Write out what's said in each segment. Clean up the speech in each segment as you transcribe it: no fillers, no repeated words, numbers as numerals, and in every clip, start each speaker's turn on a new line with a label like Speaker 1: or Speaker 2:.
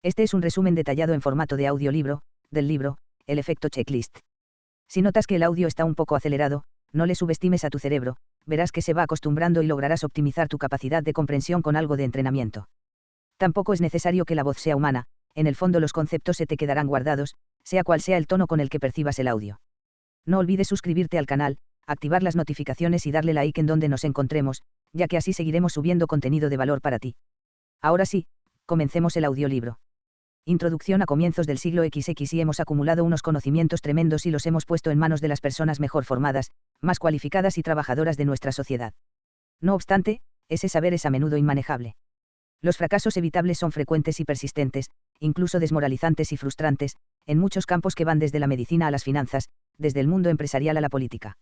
Speaker 1: Este es un resumen detallado en formato de audiolibro, del libro, El efecto checklist. Si notas que el audio está un poco acelerado, no le subestimes a tu cerebro, verás que se va acostumbrando y lograrás optimizar tu capacidad de comprensión con algo de entrenamiento. Tampoco es necesario que la voz sea humana, en el fondo los conceptos se te quedarán guardados, sea cual sea el tono con el que percibas el audio. No olvides suscribirte al canal, activar las notificaciones y darle like en donde nos encontremos, ya que así seguiremos subiendo contenido de valor para ti. Ahora sí, comencemos el audiolibro. Introducción. A comienzos del siglo XX hemos acumulado unos conocimientos tremendos y los hemos puesto en manos de las personas mejor formadas, más cualificadas y trabajadoras de nuestra sociedad. No obstante, ese saber es a menudo inmanejable. Los fracasos evitables son frecuentes y persistentes, incluso desmoralizantes y frustrantes, en muchos campos que van desde la medicina a las finanzas, desde el mundo empresarial a la política.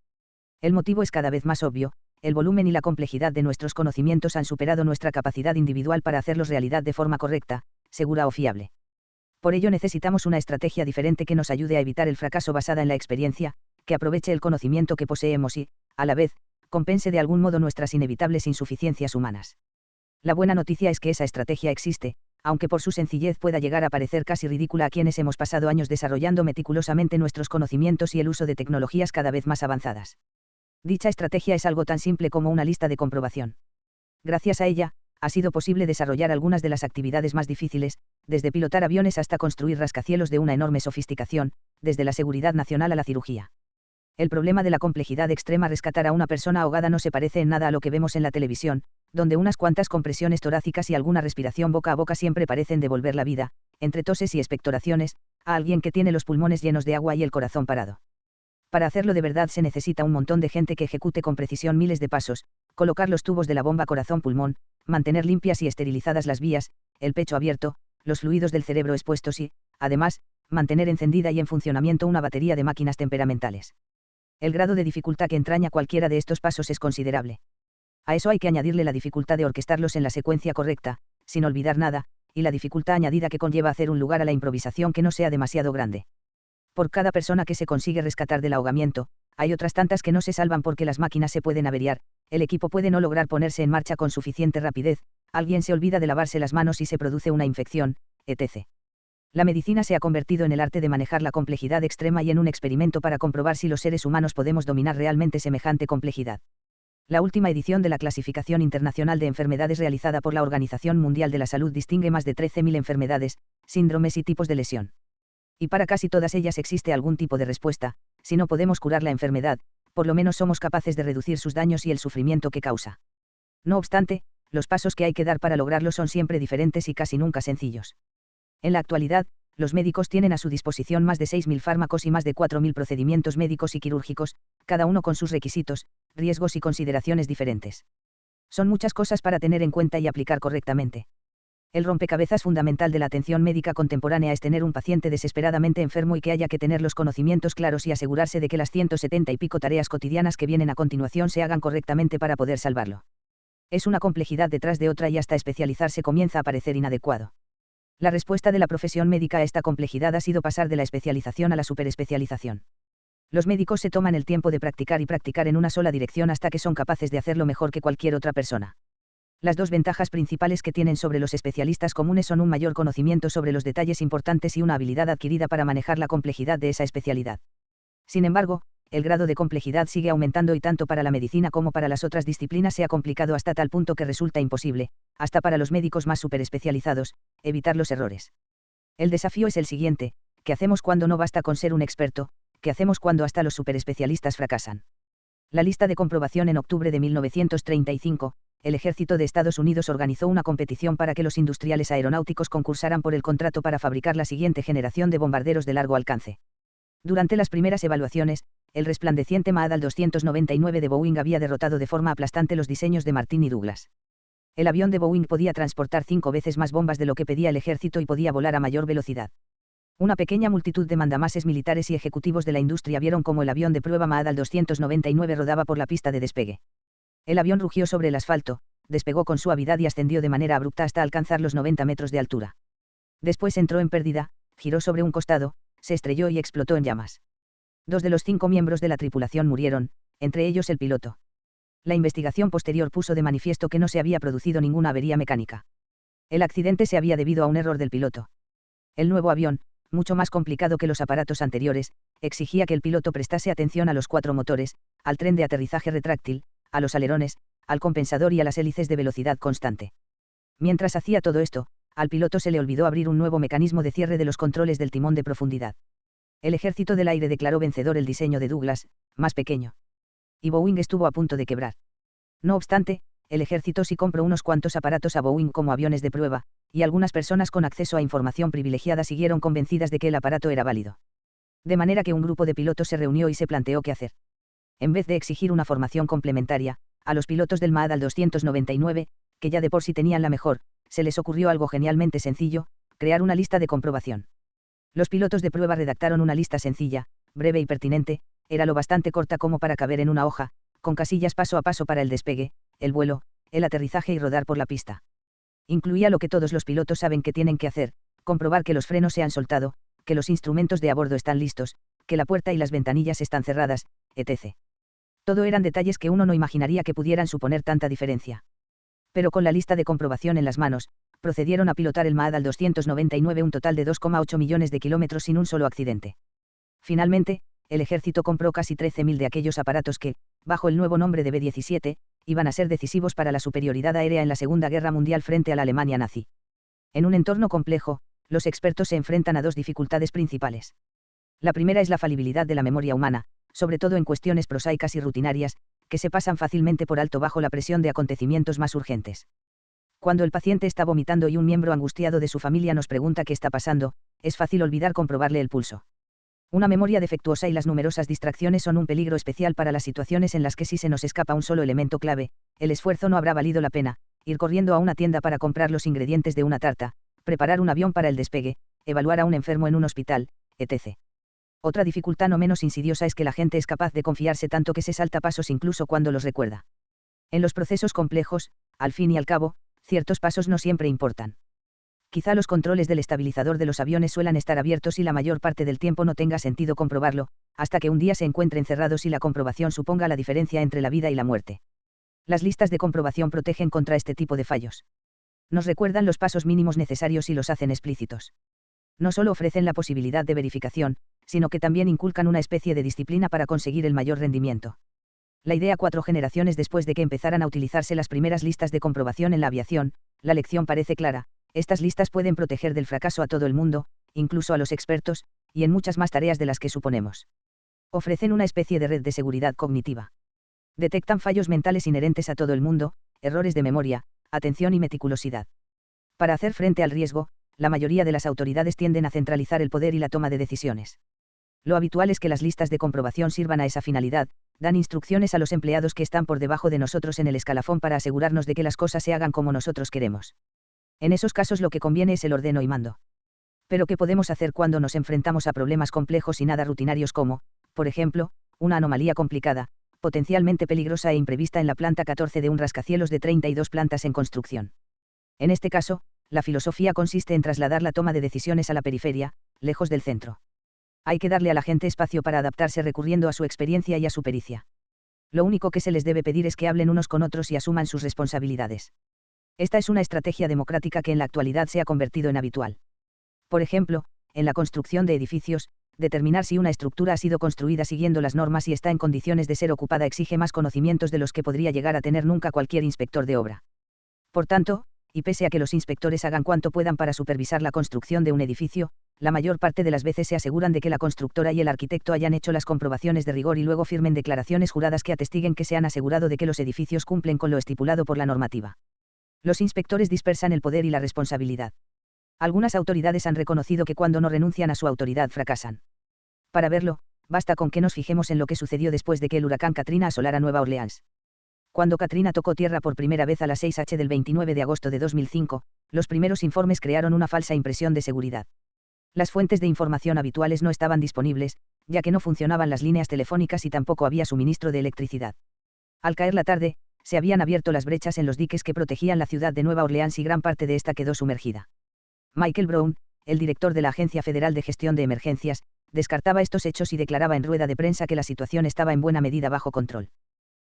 Speaker 1: El motivo es cada vez más obvio: el volumen y la complejidad de nuestros conocimientos han superado nuestra capacidad individual para hacerlos realidad de forma correcta, segura o fiable. Por ello necesitamos una estrategia diferente que nos ayude a evitar el fracaso basada en la experiencia, que aproveche el conocimiento que poseemos y, a la vez, compense de algún modo nuestras inevitables insuficiencias humanas. La buena noticia es que esa estrategia existe, aunque por su sencillez pueda llegar a parecer casi ridícula a quienes hemos pasado años desarrollando meticulosamente nuestros conocimientos y el uso de tecnologías cada vez más avanzadas. Dicha estrategia es algo tan simple como una lista de comprobación. Gracias a ella, ha sido posible desarrollar algunas de las actividades más difíciles, desde pilotar aviones hasta construir rascacielos de una enorme sofisticación, desde la seguridad nacional a la cirugía. El problema de la complejidad extrema: rescatar a una persona ahogada no se parece en nada a lo que vemos en la televisión, donde unas cuantas compresiones torácicas y alguna respiración boca a boca siempre parecen devolver la vida, entre toses y expectoraciones, a alguien que tiene los pulmones llenos de agua y el corazón parado. Para hacerlo de verdad se necesita un montón de gente que ejecute con precisión miles de pasos: colocar los tubos de la bomba corazón-pulmón, mantener limpias y esterilizadas las vías, el pecho abierto, los fluidos del cerebro expuestos y, además, mantener encendida y en funcionamiento una batería de máquinas temperamentales. El grado de dificultad que entraña cualquiera de estos pasos es considerable. A eso hay que añadirle la dificultad de orquestarlos en la secuencia correcta, sin olvidar nada, y la dificultad añadida que conlleva hacer un lugar a la improvisación que no sea demasiado grande. Por cada persona que se consigue rescatar del ahogamiento, hay otras tantas que no se salvan porque las máquinas se pueden averiar, el equipo puede no lograr ponerse en marcha con suficiente rapidez, alguien se olvida de lavarse las manos y se produce una infección, etc. La medicina se ha convertido en el arte de manejar la complejidad extrema y en un experimento para comprobar si los seres humanos podemos dominar realmente semejante complejidad. La última edición de la Clasificación Internacional de Enfermedades realizada por la Organización Mundial de la Salud distingue más de 13.000 enfermedades, síndromes y tipos de lesión. Y para casi todas ellas existe algún tipo de respuesta: si no podemos curar la enfermedad, por lo menos somos capaces de reducir sus daños y el sufrimiento que causa. No obstante, los pasos que hay que dar para lograrlo son siempre diferentes y casi nunca sencillos. En la actualidad, los médicos tienen a su disposición más de 6.000 fármacos y más de 4.000 procedimientos médicos y quirúrgicos, cada uno con sus requisitos, riesgos y consideraciones diferentes. Son muchas cosas para tener en cuenta y aplicar correctamente. El rompecabezas fundamental de la atención médica contemporánea es tener un paciente desesperadamente enfermo y que haya que tener los conocimientos claros y asegurarse de que las 170 y pico tareas cotidianas que vienen a continuación se hagan correctamente para poder salvarlo. Es una complejidad detrás de otra y hasta especializarse comienza a parecer inadecuado. La respuesta de la profesión médica a esta complejidad ha sido pasar de la especialización a la superespecialización. Los médicos se toman el tiempo de practicar y practicar en una sola dirección hasta que son capaces de hacerlo mejor que cualquier otra persona. Las dos ventajas principales que tienen sobre los especialistas comunes son un mayor conocimiento sobre los detalles importantes y una habilidad adquirida para manejar la complejidad de esa especialidad. Sin embargo, el grado de complejidad sigue aumentando y tanto para la medicina como para las otras disciplinas se ha complicado hasta tal punto que resulta imposible, hasta para los médicos más superespecializados, evitar los errores. El desafío es el siguiente: ¿qué hacemos cuando no basta con ser un experto? ¿Qué hacemos cuando hasta los superespecialistas fracasan? La lista de comprobación. En octubre de 1935, el Ejército de Estados Unidos organizó una competición para que los industriales aeronáuticos concursaran por el contrato para fabricar la siguiente generación de bombarderos de largo alcance. Durante las primeras evaluaciones, el resplandeciente Maadal 299 de Boeing había derrotado de forma aplastante los diseños de Martin y Douglas. El avión de Boeing podía transportar 5 veces más bombas de lo que pedía el ejército y podía volar a mayor velocidad. Una pequeña multitud de mandamases militares y ejecutivos de la industria vieron cómo el avión de prueba Maadal 299 rodaba por la pista de despegue. El avión rugió sobre el asfalto, despegó con suavidad y ascendió de manera abrupta hasta alcanzar los 90 metros de altura. Después entró en pérdida, giró sobre un costado, se estrelló y explotó en llamas. 2 de los 5 miembros de la tripulación murieron, entre ellos el piloto. La investigación posterior puso de manifiesto que no se había producido ninguna avería mecánica. El accidente se había debido a un error del piloto. El nuevo avión, mucho más complicado que los aparatos anteriores, exigía que el piloto prestase atención a los 4 motores, al tren de aterrizaje retráctil, a los alerones, al compensador y a las hélices de velocidad constante. Mientras hacía todo esto, al piloto se le olvidó abrir un nuevo mecanismo de cierre de los controles del timón de profundidad. El Ejército del Aire declaró vencedor el diseño de Douglas, más pequeño. Y Boeing estuvo a punto de quebrar. No obstante, el ejército sí compró unos cuantos aparatos a Boeing como aviones de prueba, y algunas personas con acceso a información privilegiada siguieron convencidas de que el aparato era válido. De manera que un grupo de pilotos se reunió y se planteó qué hacer. En vez de exigir una formación complementaria, a los pilotos del MAD al 299, que ya de por sí tenían la mejor, se les ocurrió algo genialmente sencillo: crear una lista de comprobación. Los pilotos de prueba redactaron una lista sencilla, breve y pertinente, era lo bastante corta como para caber en una hoja, con casillas paso a paso para el despegue, el vuelo, el aterrizaje y rodar por la pista. Incluía lo que todos los pilotos saben que tienen que hacer: comprobar que los frenos se han soltado, que los instrumentos de a bordo están listos, que la puerta y las ventanillas están cerradas, etc. Todo eran detalles que uno no imaginaría que pudieran suponer tanta diferencia. Pero con la lista de comprobación en las manos, procedieron a pilotar el MAD al 299 un total de 2,8 millones de kilómetros sin un solo accidente. Finalmente, el ejército compró casi 13.000 de aquellos aparatos que, bajo el nuevo nombre de B-17, iban a ser decisivos para la superioridad aérea en la Segunda Guerra Mundial frente a la Alemania nazi. En un entorno complejo, los expertos se enfrentan a 2 dificultades principales. La primera es la falibilidad de la memoria humana, sobre todo en cuestiones prosaicas y rutinarias, que se pasan fácilmente por alto bajo la presión de acontecimientos más urgentes. Cuando el paciente está vomitando y un miembro angustiado de su familia nos pregunta qué está pasando, es fácil olvidar comprobarle el pulso. Una memoria defectuosa y las numerosas distracciones son un peligro especial para las situaciones en las que si se nos escapa un solo elemento clave, el esfuerzo no habrá valido la pena: ir corriendo a una tienda para comprar los ingredientes de una tarta, preparar un avión para el despegue, evaluar a un enfermo en un hospital, etc. Otra dificultad no menos insidiosa es que la gente es capaz de confiarse tanto que se salta pasos incluso cuando los recuerda. En los procesos complejos, al fin y al cabo, ciertos pasos no siempre importan. Quizá los controles del estabilizador de los aviones suelan estar abiertos y la mayor parte del tiempo no tenga sentido comprobarlo, hasta que un día se encuentren cerrados y la comprobación suponga la diferencia entre la vida y la muerte. Las listas de comprobación protegen contra este tipo de fallos. Nos recuerdan los pasos mínimos necesarios y los hacen explícitos. No solo ofrecen la posibilidad de verificación, sino que también inculcan una especie de disciplina para conseguir el mayor rendimiento. La idea 4 generaciones después de que empezaran a utilizarse las primeras listas de comprobación en la aviación, la lección parece clara: estas listas pueden proteger del fracaso a todo el mundo, incluso a los expertos, y en muchas más tareas de las que suponemos. Ofrecen una especie de red de seguridad cognitiva. Detectan fallos mentales inherentes a todo el mundo, errores de memoria, atención y meticulosidad. Para hacer frente al riesgo, la mayoría de las autoridades tienden a centralizar el poder y la toma de decisiones. Lo habitual es que las listas de comprobación sirvan a esa finalidad: dan instrucciones a los empleados que están por debajo de nosotros en el escalafón para asegurarnos de que las cosas se hagan como nosotros queremos. En esos casos lo que conviene es el ordeno y mando. Pero ¿qué podemos hacer cuando nos enfrentamos a problemas complejos y nada rutinarios como, por ejemplo, una anomalía complicada, potencialmente peligrosa e imprevista en la planta 14 de un rascacielos de 32 plantas en construcción? En este caso, la filosofía consiste en trasladar la toma de decisiones a la periferia, lejos del centro. Hay que darle a la gente espacio para adaptarse recurriendo a su experiencia y a su pericia. Lo único que se les debe pedir es que hablen unos con otros y asuman sus responsabilidades. Esta es una estrategia democrática que en la actualidad se ha convertido en habitual. Por ejemplo, en la construcción de edificios, determinar si una estructura ha sido construida siguiendo las normas y está en condiciones de ser ocupada exige más conocimientos de los que podría llegar a tener nunca cualquier inspector de obra. Por tanto, y pese a que los inspectores hagan cuanto puedan para supervisar la construcción de un edificio, la mayor parte de las veces se aseguran de que la constructora y el arquitecto hayan hecho las comprobaciones de rigor y luego firmen declaraciones juradas que atestiguen que se han asegurado de que los edificios cumplen con lo estipulado por la normativa. Los inspectores dispersan el poder y la responsabilidad. Algunas autoridades han reconocido que cuando no renuncian a su autoridad fracasan. Para verlo, basta con que nos fijemos en lo que sucedió después de que el huracán Katrina asolara Nueva Orleans. Cuando Katrina tocó tierra por primera vez a las 6h del 29 de agosto de 2005, los primeros informes crearon una falsa impresión de seguridad. Las fuentes de información habituales no estaban disponibles, ya que no funcionaban las líneas telefónicas y tampoco había suministro de electricidad. Al caer la tarde, se habían abierto las brechas en los diques que protegían la ciudad de Nueva Orleans y gran parte de esta quedó sumergida. Michael Brown, el director de la Agencia Federal de Gestión de Emergencias, descartaba estos hechos y declaraba en rueda de prensa que la situación estaba en buena medida bajo control.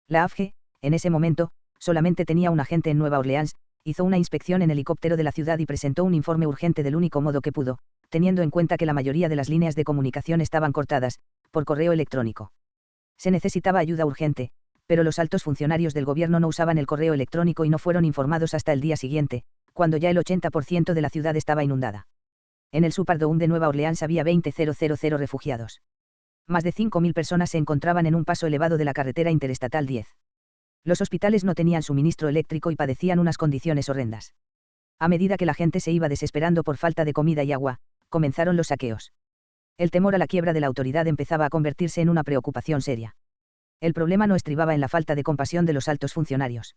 Speaker 1: La AFG, en ese momento, solamente tenía un agente en Nueva Orleans, hizo una inspección en helicóptero de la ciudad y presentó un informe urgente del único modo que pudo, teniendo en cuenta que la mayoría de las líneas de comunicación estaban cortadas, por correo electrónico. Se necesitaba ayuda urgente, pero los altos funcionarios del gobierno no usaban el correo electrónico y no fueron informados hasta el día siguiente, cuando ya el 80% de la ciudad estaba inundada. En el Superdome de Nueva Orleans había 20.000 refugiados. Más de 5.000 personas se encontraban en un paso elevado de la carretera interestatal 10. Los hospitales no tenían suministro eléctrico y padecían unas condiciones horrendas. A medida que la gente se iba desesperando por falta de comida y agua, comenzaron los saqueos. El temor a la quiebra de la autoridad empezaba a convertirse en una preocupación seria. El problema no estribaba en la falta de compasión de los altos funcionarios.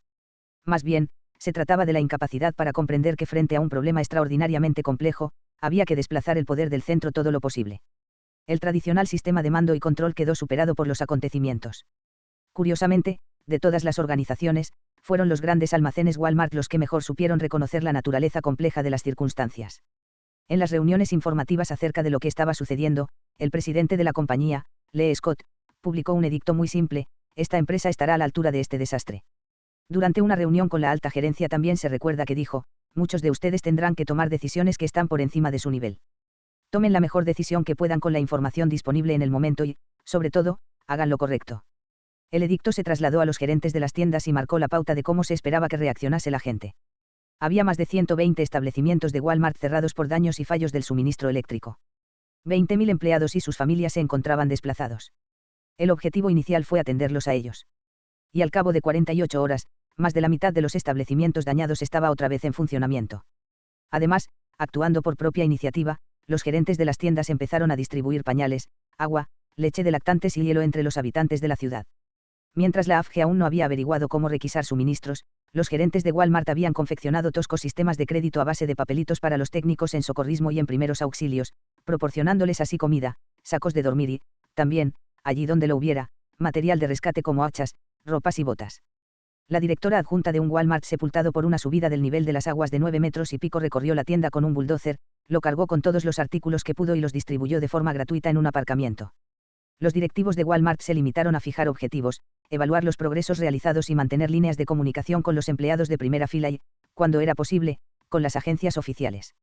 Speaker 1: Más bien, se trataba de la incapacidad para comprender que frente a un problema extraordinariamente complejo, había que desplazar el poder del centro todo lo posible. El tradicional sistema de mando y control quedó superado por los acontecimientos. Curiosamente, de todas las organizaciones, fueron los grandes almacenes Walmart los que mejor supieron reconocer la naturaleza compleja de las circunstancias. En las reuniones informativas acerca de lo que estaba sucediendo, el presidente de la compañía, Lee Scott, publicó un edicto muy simple: esta empresa estará a la altura de este desastre. Durante una reunión con la alta gerencia también se recuerda que dijo: muchos de ustedes tendrán que tomar decisiones que están por encima de su nivel. Tomen la mejor decisión que puedan con la información disponible en el momento y, sobre todo, hagan lo correcto. El edicto se trasladó a los gerentes de las tiendas y marcó la pauta de cómo se esperaba que reaccionase la gente. Había más de 120 establecimientos de Walmart cerrados por daños y fallos del suministro eléctrico. 20.000 empleados y sus familias se encontraban desplazados. El objetivo inicial fue atenderlos a ellos. Y al cabo de 48 horas, más de la mitad de los establecimientos dañados estaba otra vez en funcionamiento. Además, actuando por propia iniciativa, los gerentes de las tiendas empezaron a distribuir pañales, agua, leche de lactantes y hielo entre los habitantes de la ciudad. Mientras la AFG aún no había averiguado cómo requisar suministros, los gerentes de Walmart habían confeccionado toscos sistemas de crédito a base de papelitos para los técnicos en socorrismo y en primeros auxilios, proporcionándoles así comida, sacos de dormir y, también, allí donde lo hubiera, material de rescate como hachas, ropas y botas. La directora adjunta de un Walmart sepultado por una subida del nivel de las aguas de 9 metros y pico recorrió la tienda con un bulldozer, lo cargó con todos los artículos que pudo y los distribuyó de forma gratuita en un aparcamiento. Los directivos de Walmart se limitaron a fijar objetivos, evaluar los progresos realizados y mantener líneas de comunicación con los empleados de primera fila y, cuando era posible, con las agencias oficiales.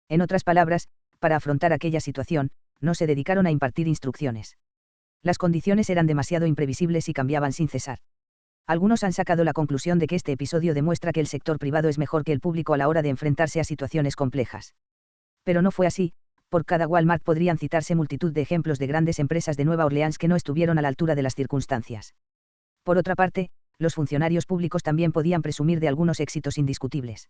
Speaker 1: En otras palabras, para afrontar aquella situación, no se dedicaron a impartir instrucciones. Las condiciones eran demasiado imprevisibles y cambiaban sin cesar. Algunos han sacado la conclusión de que este episodio demuestra que el sector privado es mejor que el público a la hora de enfrentarse a situaciones complejas. Pero no fue así. Por cada Walmart podrían citarse multitud de ejemplos de grandes empresas de Nueva Orleans que no estuvieron a la altura de las circunstancias. Por otra parte, los funcionarios públicos también podían presumir de algunos éxitos indiscutibles.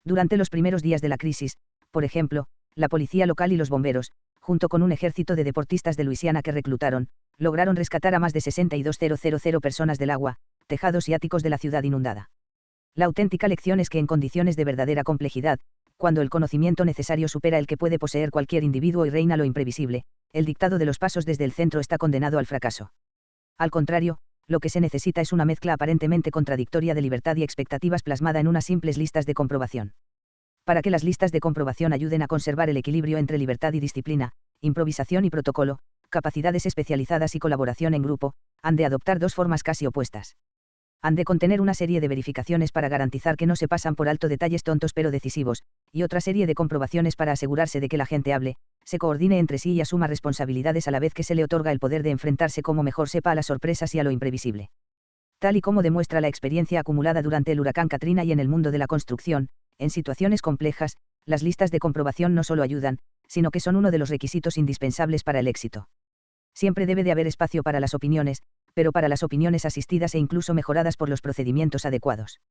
Speaker 1: Durante los primeros días de la crisis, por ejemplo, la policía local y los bomberos, junto con un ejército de deportistas de Luisiana que reclutaron, lograron rescatar a más de 62.000 personas del agua, tejados y áticos de la ciudad inundada. La auténtica lección es que en condiciones de verdadera complejidad, cuando el conocimiento necesario supera el que puede poseer cualquier individuo y reina lo imprevisible, el dictado de los pasos desde el centro está condenado al fracaso. Al contrario, lo que se necesita es una mezcla aparentemente contradictoria de libertad y expectativas plasmada en unas simples listas de comprobación. Para que las listas de comprobación ayuden a conservar el equilibrio entre libertad y disciplina, improvisación y protocolo, capacidades especializadas y colaboración en grupo, han de adoptar dos formas casi opuestas. Han de contener una serie de verificaciones para garantizar que no se pasan por alto detalles tontos pero decisivos, y otra serie de comprobaciones para asegurarse de que la gente hable, se coordine entre sí y asuma responsabilidades a la vez que se le otorga el poder de enfrentarse como mejor sepa a las sorpresas y a lo imprevisible. Tal y como demuestra la experiencia acumulada durante el huracán Katrina y en el mundo de la construcción, en situaciones complejas, las listas de comprobación no solo ayudan, sino que son uno de los requisitos indispensables para el éxito. Siempre debe de haber espacio para las opiniones, pero para las opiniones asistidas e incluso mejoradas por los procedimientos adecuados.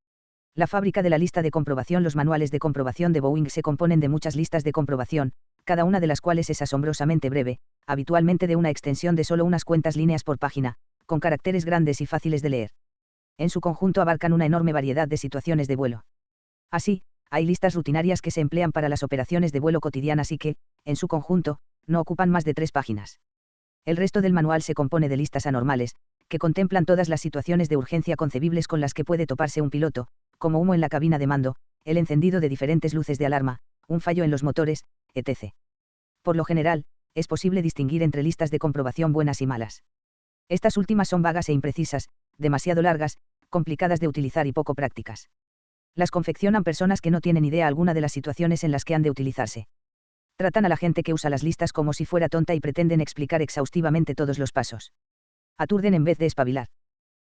Speaker 1: La fábrica de la lista de comprobación. Los manuales de comprobación de Boeing se componen de muchas listas de comprobación, cada una de las cuales es asombrosamente breve, habitualmente de una extensión de solo unas cuantas líneas por página, con caracteres grandes y fáciles de leer. En su conjunto abarcan una enorme variedad de situaciones de vuelo. Así, hay listas rutinarias que se emplean para las operaciones de vuelo cotidianas y que, en su conjunto, no ocupan más de 3 páginas. El resto del manual se compone de listas anormales, que contemplan todas las situaciones de urgencia concebibles con las que puede toparse un piloto, como humo en la cabina de mando, el encendido de diferentes luces de alarma, un fallo en los motores, etc. Por lo general, es posible distinguir entre listas de comprobación buenas y malas. Estas últimas son vagas e imprecisas, demasiado largas, complicadas de utilizar y poco prácticas. Las confeccionan personas que no tienen idea alguna de las situaciones en las que han de utilizarse. Tratan a la gente que usa las listas como si fuera tonta y pretenden explicar exhaustivamente todos los pasos. Aturden en vez de espabilar.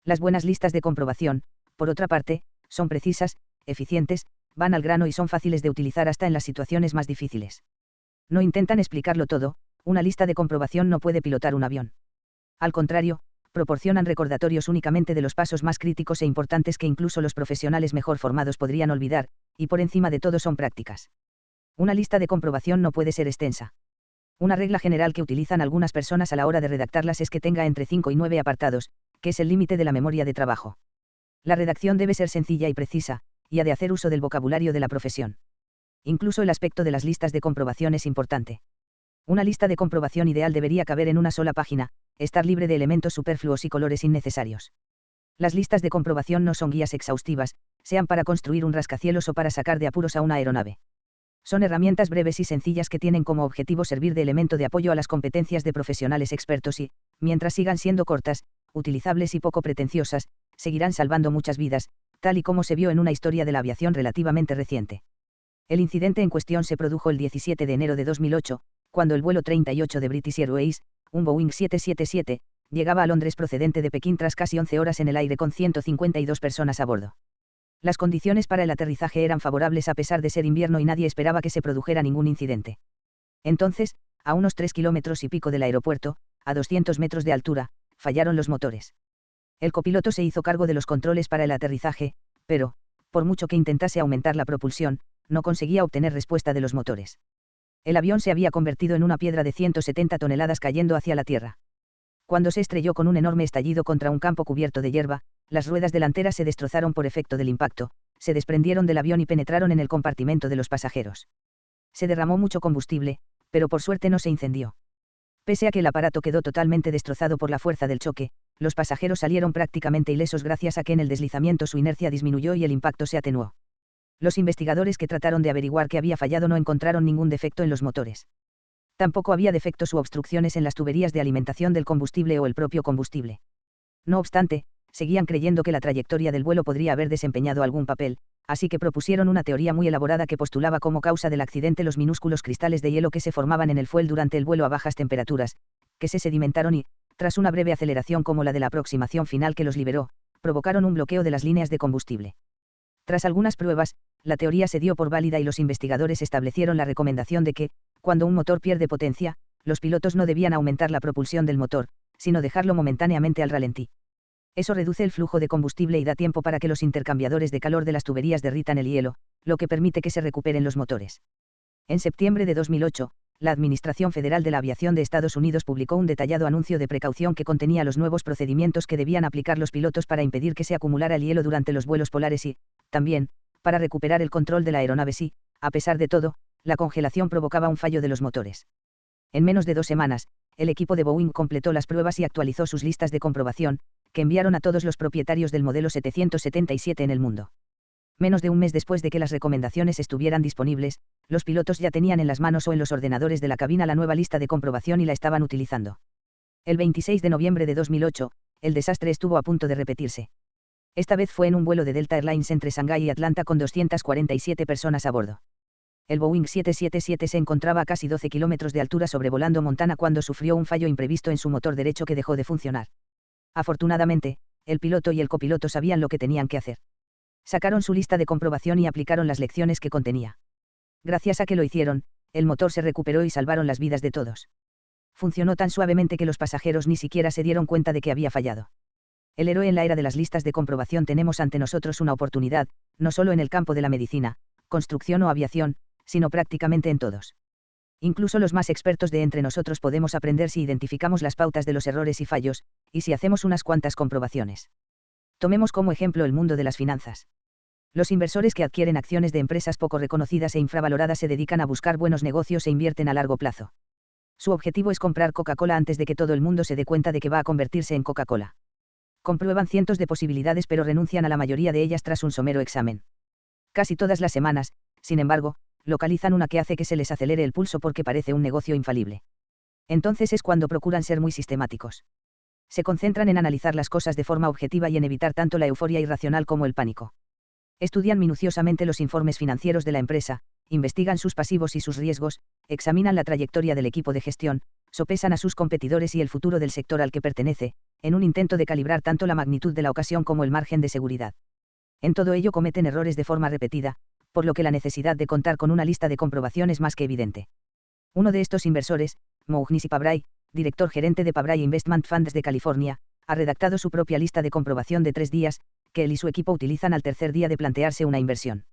Speaker 1: Las buenas listas de comprobación, por otra parte, son precisas, eficientes, van al grano y son fáciles de utilizar hasta en las situaciones más difíciles. No intentan explicarlo todo, una lista de comprobación no puede pilotar un avión. Al contrario, proporcionan recordatorios únicamente de los pasos más críticos e importantes que incluso los profesionales mejor formados podrían olvidar, y por encima de todo son prácticas. Una lista de comprobación no puede ser extensa. Una regla general que utilizan algunas personas a la hora de redactarlas es que tenga entre 5 y 9 apartados, que es el límite de la memoria de trabajo. La redacción debe ser sencilla y precisa, y ha de hacer uso del vocabulario de la profesión. Incluso el aspecto de las listas de comprobación es importante. Una lista de comprobación ideal debería caber en una sola página, estar libre de elementos superfluos y colores innecesarios. Las listas de comprobación no son guías exhaustivas, sean para construir un rascacielos o para sacar de apuros a una aeronave. Son herramientas breves y sencillas que tienen como objetivo servir de elemento de apoyo a las competencias de profesionales expertos y, mientras sigan siendo cortas, utilizables y poco pretenciosas, seguirán salvando muchas vidas, tal y como se vio en una historia de la aviación relativamente reciente. El incidente en cuestión se produjo el 17 de enero de 2008, cuando el vuelo 38 de British Airways, un Boeing 777, llegaba a Londres procedente de Pekín tras casi 11 horas en el aire con 152 personas a bordo. Las condiciones para el aterrizaje eran favorables a pesar de ser invierno y nadie esperaba que se produjera ningún incidente. Entonces, a unos 3 kilómetros y pico del aeropuerto, a 200 metros de altura, fallaron los motores. El copiloto se hizo cargo de los controles para el aterrizaje, pero, por mucho que intentase aumentar la propulsión, no conseguía obtener respuesta de los motores. El avión se había convertido en una piedra de 170 toneladas cayendo hacia la tierra. Cuando se estrelló con un enorme estallido contra un campo cubierto de hierba, las ruedas delanteras se destrozaron por efecto del impacto, se desprendieron del avión y penetraron en el compartimento de los pasajeros. Se derramó mucho combustible, pero por suerte no se incendió. Pese a que el aparato quedó totalmente destrozado por la fuerza del choque, los pasajeros salieron prácticamente ilesos gracias a que en el deslizamiento su inercia disminuyó y el impacto se atenuó. Los investigadores que trataron de averiguar qué había fallado no encontraron ningún defecto en los motores. Tampoco había defectos u obstrucciones en las tuberías de alimentación del combustible o el propio combustible. No obstante, seguían creyendo que la trayectoria del vuelo podría haber desempeñado algún papel, así que propusieron una teoría muy elaborada que postulaba como causa del accidente los minúsculos cristales de hielo que se formaban en el fuel durante el vuelo a bajas temperaturas, que se sedimentaron y, tras una breve aceleración como la de la aproximación final que los liberó, provocaron un bloqueo de las líneas de combustible. Tras algunas pruebas, la teoría se dio por válida y los investigadores establecieron la recomendación de que, cuando un motor pierde potencia, los pilotos no debían aumentar la propulsión del motor, sino dejarlo momentáneamente al ralentí. Eso reduce el flujo de combustible y da tiempo para que los intercambiadores de calor de las tuberías derritan el hielo, lo que permite que se recuperen los motores. En septiembre de 2008, la Administración Federal de la Aviación de Estados Unidos publicó un detallado anuncio de precaución que contenía los nuevos procedimientos que debían aplicar los pilotos para impedir que se acumulara el hielo durante los vuelos polares y, también, para recuperar el control de la aeronave si, a pesar de todo, la congelación provocaba un fallo de los motores. En menos de 2 semanas, el equipo de Boeing completó las pruebas y actualizó sus listas de comprobación, que enviaron a todos los propietarios del modelo 777 en el mundo. Menos de un mes después de que las recomendaciones estuvieran disponibles, los pilotos ya tenían en las manos o en los ordenadores de la cabina la nueva lista de comprobación y la estaban utilizando. El 26 de noviembre de 2008, el desastre estuvo a punto de repetirse. Esta vez fue en un vuelo de Delta Airlines entre Shanghái y Atlanta con 247 personas a bordo. El Boeing 777 se encontraba a casi 12 kilómetros de altura sobrevolando Montana cuando sufrió un fallo imprevisto en su motor derecho que dejó de funcionar. Afortunadamente, el piloto y el copiloto sabían lo que tenían que hacer. Sacaron su lista de comprobación y aplicaron las lecciones que contenía. Gracias a que lo hicieron, el motor se recuperó y salvaron las vidas de todos. Funcionó tan suavemente que los pasajeros ni siquiera se dieron cuenta de que había fallado. El héroe en la era de las listas de comprobación. Tenemos ante nosotros una oportunidad, no solo en el campo de la medicina, construcción o aviación, sino prácticamente en todos. Incluso los más expertos de entre nosotros podemos aprender si identificamos las pautas de los errores y fallos, y si hacemos unas cuantas comprobaciones. Tomemos como ejemplo el mundo de las finanzas. Los inversores que adquieren acciones de empresas poco reconocidas e infravaloradas se dedican a buscar buenos negocios e invierten a largo plazo. Su objetivo es comprar Coca-Cola antes de que todo el mundo se dé cuenta de que va a convertirse en Coca-Cola. Comprueban cientos de posibilidades pero renuncian a la mayoría de ellas tras un somero examen. Casi todas las semanas, sin embargo, localizan una que hace que se les acelere el pulso porque parece un negocio infalible. Entonces es cuando procuran ser muy sistemáticos. Se concentran en analizar las cosas de forma objetiva y en evitar tanto la euforia irracional como el pánico. Estudian minuciosamente los informes financieros de la empresa, investigan sus pasivos y sus riesgos, examinan la trayectoria del equipo de gestión, sopesan a sus competidores y el futuro del sector al que pertenece, en un intento de calibrar tanto la magnitud de la ocasión como el margen de seguridad. En todo ello cometen errores de forma repetida, por lo que la necesidad de contar con una lista de comprobación es más que evidente. Uno de estos inversores, Mougnis Pabrai, director gerente de Pabrai Investment Funds de California, ha redactado su propia lista de comprobación de 3 días, que él y su equipo utilizan al tercer día de plantearse una inversión.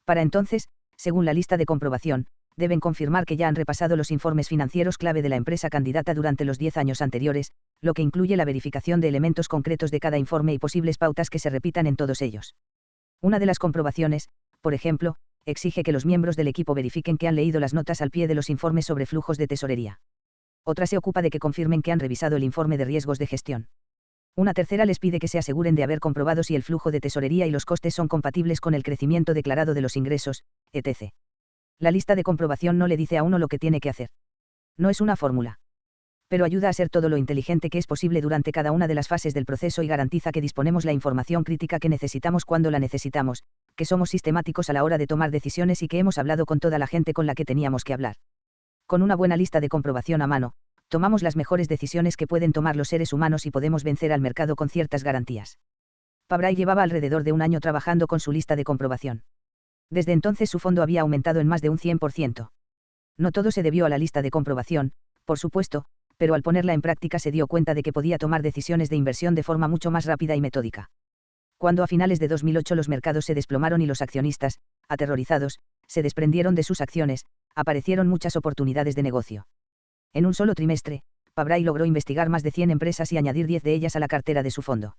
Speaker 1: Para entonces, según la lista de comprobación, deben confirmar que ya han repasado los informes financieros clave de la empresa candidata durante los 10 años anteriores, lo que incluye la verificación de elementos concretos de cada informe y posibles pautas que se repitan en todos ellos. Una de las comprobaciones, por ejemplo, exige que los miembros del equipo verifiquen que han leído las notas al pie de los informes sobre flujos de tesorería. Otra se ocupa de que confirmen que han revisado el informe de riesgos de gestión. Una tercera les pide que se aseguren de haber comprobado si el flujo de tesorería y los costes son compatibles con el crecimiento declarado de los ingresos, etc. La lista de comprobación no le dice a uno lo que tiene que hacer. No es una fórmula. Pero ayuda a ser todo lo inteligente que es posible durante cada una de las fases del proceso y garantiza que disponemos la información crítica que necesitamos cuando la necesitamos, que somos sistemáticos a la hora de tomar decisiones y que hemos hablado con toda la gente con la que teníamos que hablar. Con una buena lista de comprobación a mano, tomamos las mejores decisiones que pueden tomar los seres humanos y podemos vencer al mercado con ciertas garantías. Pabrai llevaba alrededor de un año trabajando con su lista de comprobación. Desde entonces su fondo había aumentado en más de un 100%. No todo se debió a la lista de comprobación, por supuesto, pero al ponerla en práctica se dio cuenta de que podía tomar decisiones de inversión de forma mucho más rápida y metódica. Cuando a finales de 2008 los mercados se desplomaron y los accionistas, aterrorizados, se desprendieron de sus acciones, aparecieron muchas oportunidades de negocio. En un solo trimestre, Pabrai logró investigar más de 100 empresas y añadir 10 de ellas a la cartera de su fondo.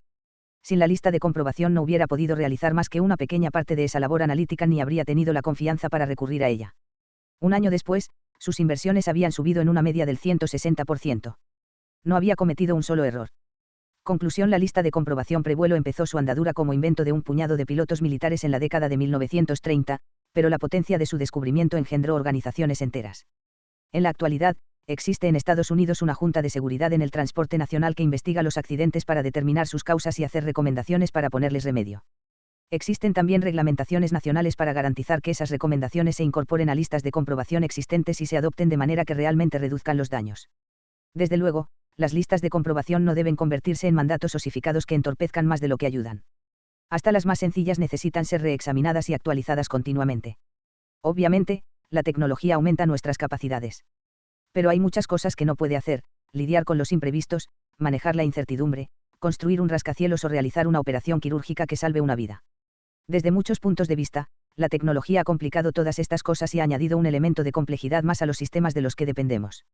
Speaker 1: Sin la lista de comprobación no hubiera podido realizar más que una pequeña parte de esa labor analítica ni habría tenido la confianza para recurrir a ella. Un año después, sus inversiones habían subido en una media del 160%. No había cometido un solo error. Conclusión: la lista de comprobación prevuelo empezó su andadura como invento de un puñado de pilotos militares en la década de 1930, pero la potencia de su descubrimiento engendró organizaciones enteras. En la actualidad, existe en Estados Unidos una Junta de Seguridad en el Transporte Nacional que investiga los accidentes para determinar sus causas y hacer recomendaciones para ponerles remedio. Existen también reglamentaciones nacionales para garantizar que esas recomendaciones se incorporen a listas de comprobación existentes y se adopten de manera que realmente reduzcan los daños. Desde luego, las listas de comprobación no deben convertirse en mandatos osificados que entorpezcan más de lo que ayudan. Hasta las más sencillas necesitan ser reexaminadas y actualizadas continuamente. Obviamente, la tecnología aumenta nuestras capacidades. Pero hay muchas cosas que no puede hacer: lidiar con los imprevistos, manejar la incertidumbre, construir un rascacielos o realizar una operación quirúrgica que salve una vida. Desde muchos puntos de vista, la tecnología ha complicado todas estas cosas y ha añadido un elemento de complejidad más a los sistemas de los que dependemos.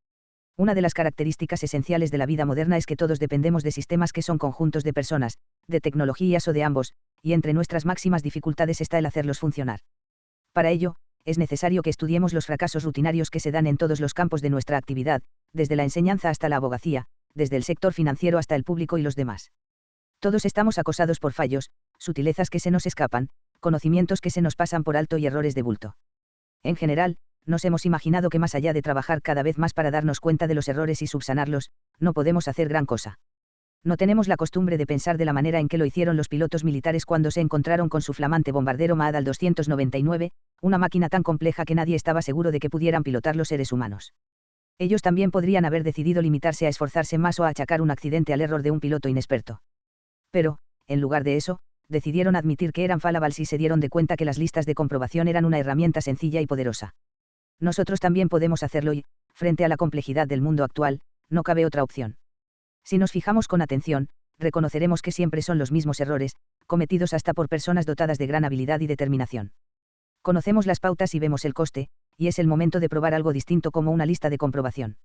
Speaker 1: Una de las características esenciales de la vida moderna es que todos dependemos de sistemas que son conjuntos de personas, de tecnologías o de ambos, y entre nuestras máximas dificultades está el hacerlos funcionar. Para ello, es necesario que estudiemos los fracasos rutinarios que se dan en todos los campos de nuestra actividad, desde la enseñanza hasta la abogacía, desde el sector financiero hasta el público y los demás. Todos estamos acosados por fallos, sutilezas que se nos escapan, conocimientos que se nos pasan por alto y errores de bulto. En general, nos hemos imaginado que más allá de trabajar cada vez más para darnos cuenta de los errores y subsanarlos, no podemos hacer gran cosa. No tenemos la costumbre de pensar de la manera en que lo hicieron los pilotos militares cuando se encontraron con su flamante bombardero Maad al-299, una máquina tan compleja que nadie estaba seguro de que pudieran pilotar los seres humanos. Ellos también podrían haber decidido limitarse a esforzarse más o a achacar un accidente al error de un piloto inexperto. Pero, en lugar de eso, decidieron admitir que eran fallables y se dieron de cuenta que las listas de comprobación eran una herramienta sencilla y poderosa. Nosotros también podemos hacerlo y, frente a la complejidad del mundo actual, no cabe otra opción. Si nos fijamos con atención, reconoceremos que siempre son los mismos errores, cometidos hasta por personas dotadas de gran habilidad y determinación. Conocemos las pautas y vemos el coste, y es el momento de probar algo distinto como una lista de comprobación.